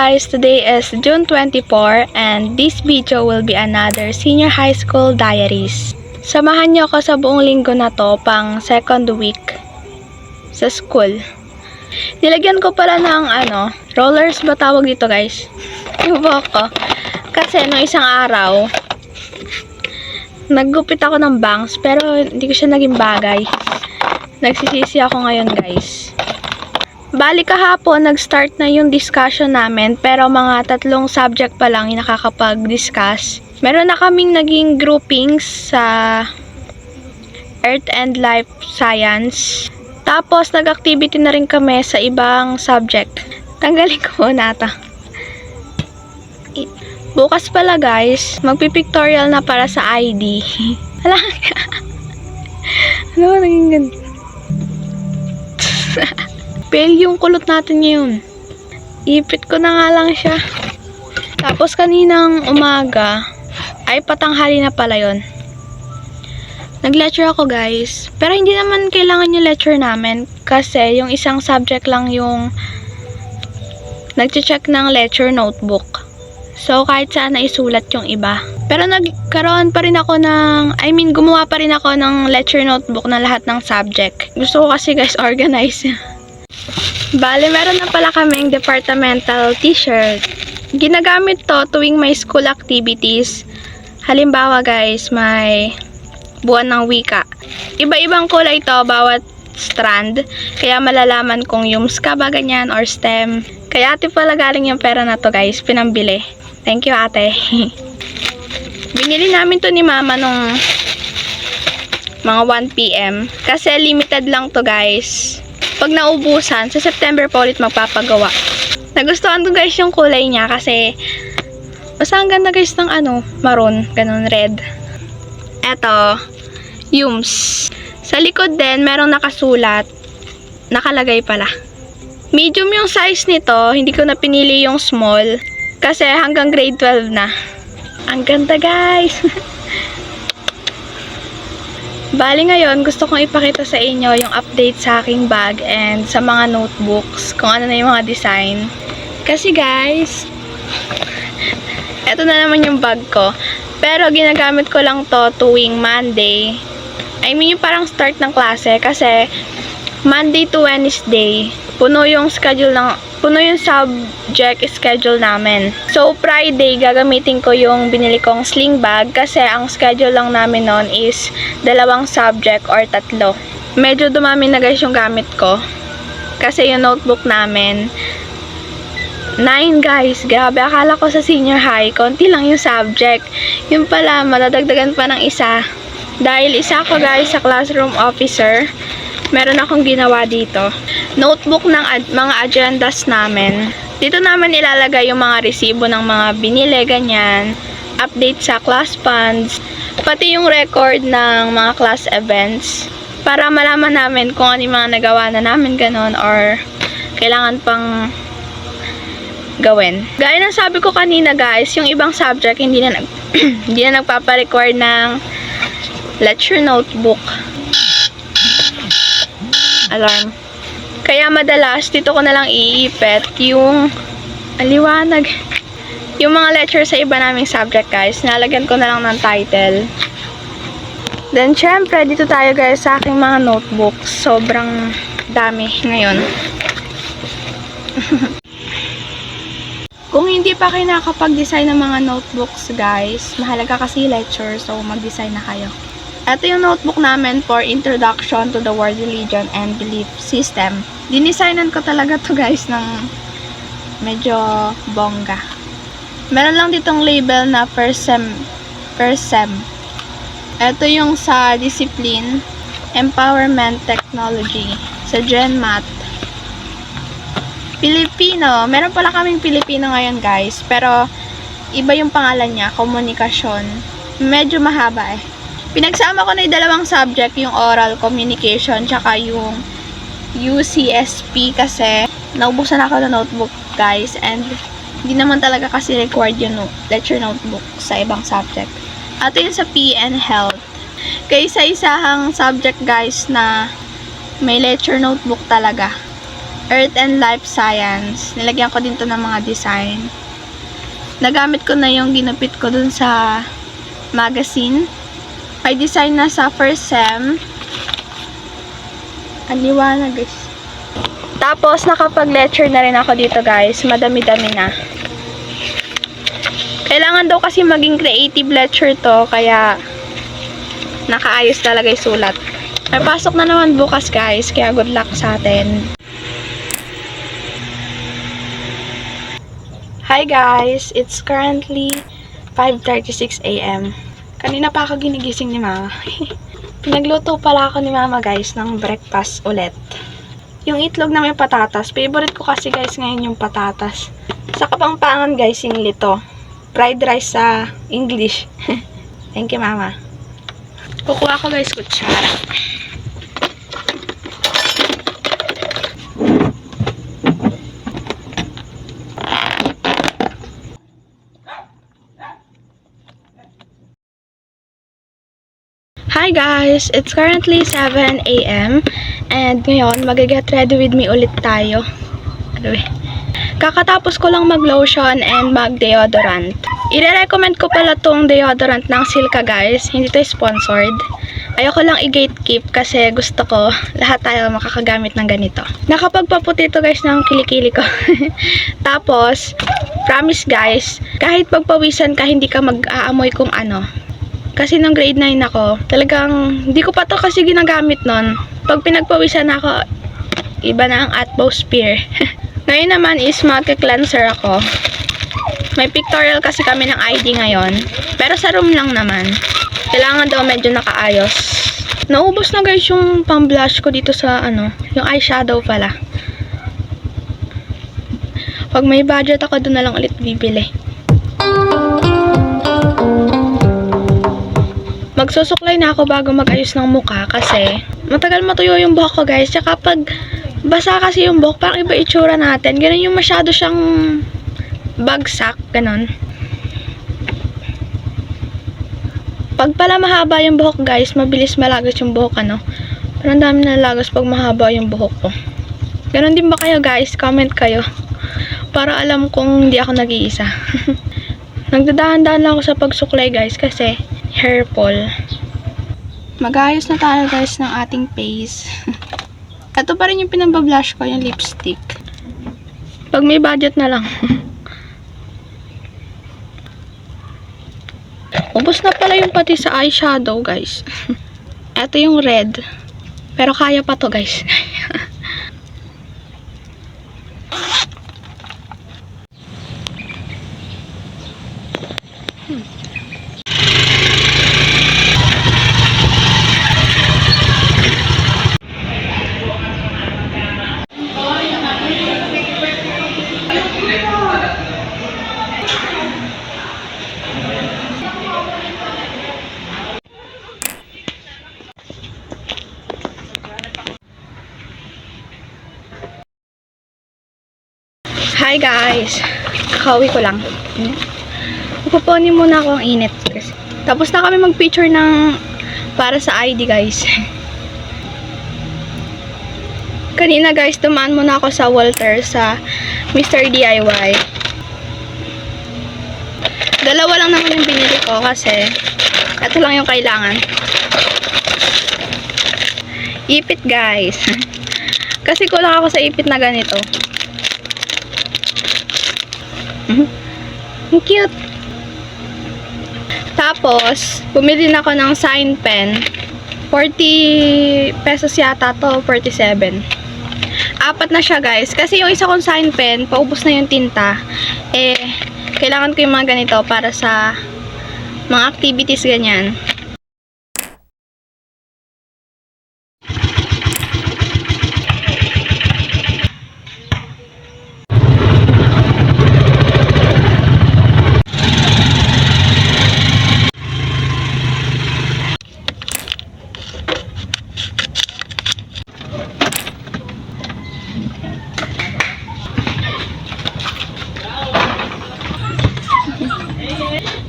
guys, today is June 24 and this video will be another senior high school diaries. Samahan niyo ako sa buong linggo na to pang second week sa school. Nilagyan ko pala ng rollers ba tawag dito guys? Yung buhok ko. Kasi nung isang araw, naggupit ako ng bangs pero hindi ko siya naging bagay. Nagsisisi ako ngayon guys. Bali kahapon, nag-start na yung discussion namin, pero mga 3 subject pa lang yung nakakapag-discuss. Meron na kaming naging groupings sa Earth and Life Science. Tapos, nag-activity na rin kami sa ibang subject. Tanggalin ko muna ito. Bukas pala guys, magpipictorial na para sa ID. Hala ka. Ano ba naging ganito? Pale yung kulot natin ngayon. Ipit ko na nga lang siya. Tapos kaninang umaga, ay patanghali na pala yun. Nag-lecture ako guys. Pero hindi naman kailangan yung lecture namin. Kasi yung isang subject lang yung nag-check ng lecture notebook. So kahit saan na isulat yung iba. Pero nagkaroon pa rin ako gumawa pa rin ako ng lecture notebook na lahat ng subject. Gusto ko kasi guys organize. Bale, meron na pala kaming departmental t-shirt. Ginagamit to tuwing may school activities. Halimbawa guys, may buwan ng wika. Iba-ibang kulay to bawat strand. Kaya malalaman kung YUMSKA ba ganyan or STEM. Kaya ate pala galing yung pera na to guys, pinambili. Thank you ate. Binili namin to ni mama nung mga 1 PM. Kasi limited lang to guys. Pag naubusan, sa September pa ulit magpapagawa. Nagustuhan ko guys yung kulay niya kasi basta ang ganda guys ng maroon, ganun red. Eto, YUMS. Sa likod din, merong nakasulat. Nakalagay pala. Medium yung size nito, hindi ko na pinili yung small. Kasi hanggang grade 12 na. Ang ganda guys! Bali ngayon, gusto kong ipakita sa inyo yung update sa aking bag and sa mga notebooks, kung ano na yung mga design. Kasi guys, eto na naman yung bag ko. Pero ginagamit ko lang to tuwing Monday. I mean yung parang start ng klase kasi Monday to Wednesday, puno yung subject schedule namin. So, Friday, gagamitin ko yung binili kong sling bag kasi ang schedule lang namin noon is 2 subject or 3. Medyo dumami na guys yung gamit ko. Kasi yung notebook namin, 9 guys. Grabe, akala ko sa senior high, konti lang yung subject. Yung pala, madadagdagan pa ng isa. Dahil isa ko guys sa classroom officer, meron akong ginawa dito. Notebook ng mga agendas namin. Dito naman ilalagay yung mga resibo ng mga binili, ganyan. Update sa class funds. Pati yung record ng mga class events. Para malaman namin kung ano yung mga nagawa na namin, ganon. Or kailangan pang gawin. Gaya ng sabi ko kanina guys, yung ibang subject hindi na nagpapa-require ng lecture notebook. Alarm. Kaya madalas, dito ko na lang iipit yung aliwanag. Yung mga lecture sa iba naming subject guys, nalagyan ko na lang ng title. Then, syempre, dito tayo guys sa aking mga notebooks. Sobrang dami ngayon. Kung hindi pa kayo nakakapag-design ng mga notebooks guys, mahalaga kasi lecture, so mag-design na kayo. Ito yung notebook namin for Introduction to the World Religion and Belief System. Dinisignan ko talaga to guys ng medyo bongga. Meron lang ditong label na first sem. Ito yung sa discipline, Empowerment Technology, sa GenMath. Pilipino. Meron pala kaming Pilipino ngayon guys, pero iba yung pangalan niya, komunikasyon. Medyo mahaba eh. Pinagsama ko na yung 2 subject, yung oral communication, tsaka yung UCSP kasi naubusan ako ng notebook guys and hindi naman talaga kasi required yung lecture notebook sa ibang subject. At yun sa PN Health. Kaya isa-isahang subject guys na may lecture notebook talaga. Earth and Life Science. Nilagyan ko din to ng mga design. Nagamit ko na yung ginupit ko dun sa magazine. May design na sa first sem. Ang liwanag guys. Tapos, nakapag-lecture na rin ako dito guys. Madami-dami na. Kailangan daw kasi maging creative lecture to. Kaya, nakaayos talaga yung sulat. May pasok na naman bukas guys. Kaya good luck sa atin. Hi guys! It's currently 5:36 AM. Kanina pa ako ginigising ni Mama. Pinagluto pala ako ni Mama guys ng breakfast ulit. Yung itlog na may patatas. Favorite ko kasi guys ngayon yung patatas. Sa Kapampangan guys yung lito. Fried rice sa English. Thank you Mama. Kukuha ko guys kutsara. Hi guys! It's currently 7 AM and ngayon mag-get ready with me ulit tayo. Kakatapos ko lang mag-lotion and mag-deodorant. I-recommend ko pala tong deodorant ng Silka guys. Hindi to sponsored. Ayoko lang i-gatekeep kasi gusto ko lahat tayo makakagamit ng ganito. Nakapagpaputi to guys ng kilikili ko. Tapos, promise guys, kahit pagpawisan ka hindi ka mag-aamoy kung ano. Kasi nung grade 9 ako, talagang hindi ko pa to kasi ginagamit nun. Pag pinagpawisan ako, iba na ang atmosphere. Ngayon naman is magka-cleanser ako. May pictorial kasi kami ng ID ngayon. Pero sa room lang naman. Kailangan daw medyo nakaayos. Naubos na guys yung pang-blush ko dito sa yung eyeshadow pala. Pag may budget ako, doon na lang ulit bibili. Magsusuklay na ako bago mag-ayos ng mukha kasi matagal matuyo yung buhok ko guys. Tsaka pag basa kasi yung buhok, parang iba itsura natin. Ganun yung masyado siyang bagsak. Ganun. Pag pala mahaba yung buhok guys, mabilis malagos yung buhok Parang dami nalagos pag mahaba yung buhok ko. Ganun din ba kayo guys? Comment kayo. Para alam kung hindi ako nag-iisa. Nagdadahan-dahan lang ako sa pagsuklay guys kasi hair fall. Mag-ayos na tayo guys ng ating face. Ito pa rin yung pinambablush ko, yung lipstick. Pag may budget na lang. Ubus na pala yung pati sa eyeshadow guys. Ito yung red. Pero kaya pa to guys. Hi guys! Kakauwi ko lang. Pupunin muna ako ang init. Tapos na kami mag-picture ng para sa ID guys. Kanina guys, dumaan muna ako sa Walter sa Mr. DIY. Dalawa lang naman yung binili ko kasi ito lang yung kailangan. Ipit guys. Kasi kulang ako sa ipit na ganito. Ang cute. Tapos, bumili na ako ng sign pen. 40 pesos yata to, 47. Apat na siya guys. Kasi yung isa kong sign pen, paubos na yung tinta. Kailangan ko yung mga ganito para sa mga activities ganyan.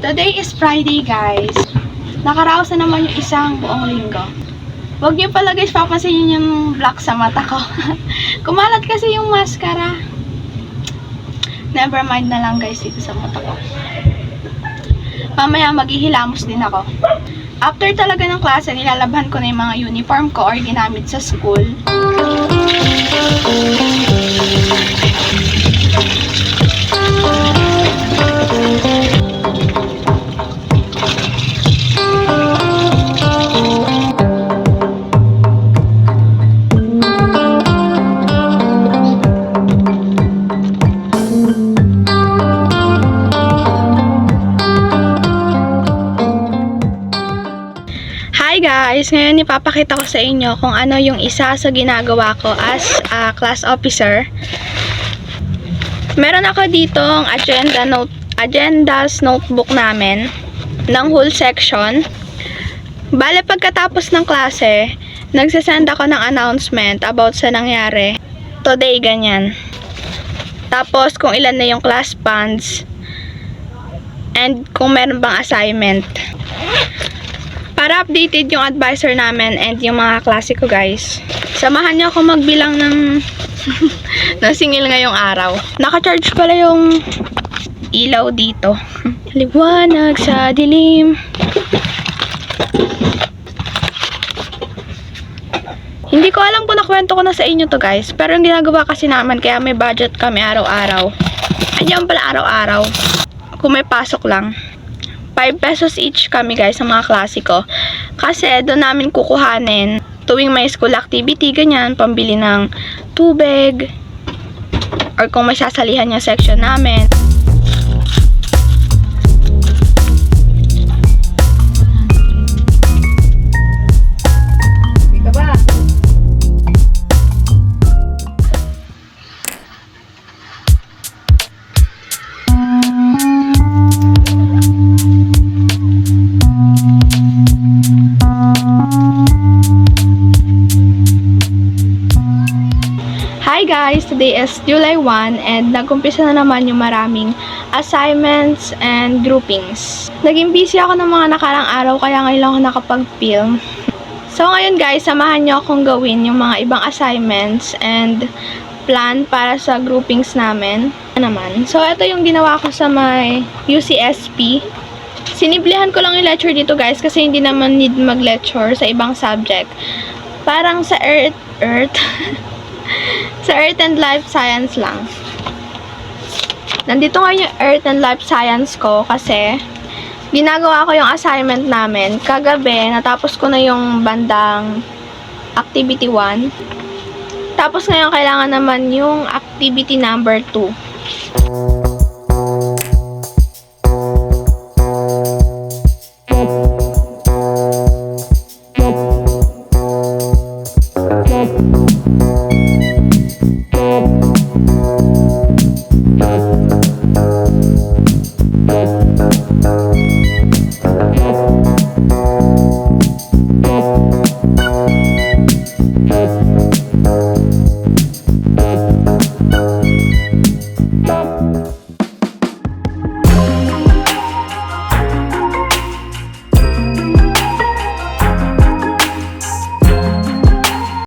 Today is Friday guys. Nakaraos na naman yung isang buong linggo. Huwag niyo pala guys papansinin yung black sa mata ko. Kumalat kasi yung mascara. Never mind na lang guys dito sa mata ko. Mamaya maghihilamos din ako. After talaga ng klase, nilalabhan ko na yung mga uniform ko or ginamit sa school. Hi guys! Ngayon ipapakita ko sa inyo kung ano yung isa sa ginagawa ko as a class officer. Meron ako ditong agendas notebook namin ng whole section. Bale pagkatapos ng klase, nagsasend ako ng announcement about sa nangyari. Today, ganyan. Tapos kung ilan na yung class funds and kung meron bang assignment. Para updated yung advisor namin and yung mga klase ko guys. Samahan niyo ako magbilang ng ng singil ngayong araw. Naka-charge pala yung ilaw dito. Liwanag sa dilim. Hindi ko alam kung nakwento ko na sa inyo to guys. Pero yung ginagawa kasi naman kaya may budget kami araw-araw. Ayun pala araw-araw. Kung may pasok lang. 5 pesos each kami guys sa mga klase ko. Kasi doon namin kukuhanin tuwing may school activity, ganyan, pambili ng tubig or kung may sasalihan yung section namin. Hi guys! Today is July 1 and nag-umpisa na naman yung maraming assignments and groupings. Naging busy ako ng mga nakarang araw kaya ngayon lang ako nakapag-film. So ngayon guys, samahan nyo akong gawin yung mga ibang assignments and plan para sa groupings namin. So ito yung ginawa ko sa may UCSP. Siniblihan ko lang yung lecture dito guys kasi hindi naman need mag-lecture sa ibang subject. Parang sa Earth sa Earth and Life Science lang. Nandito nga yung Earth and Life Science ko kasi ginagawa ko yung assignment namin. Kagabi, natapos ko na yung bandang activity 1. Tapos ngayon, kailangan naman yung activity number 2.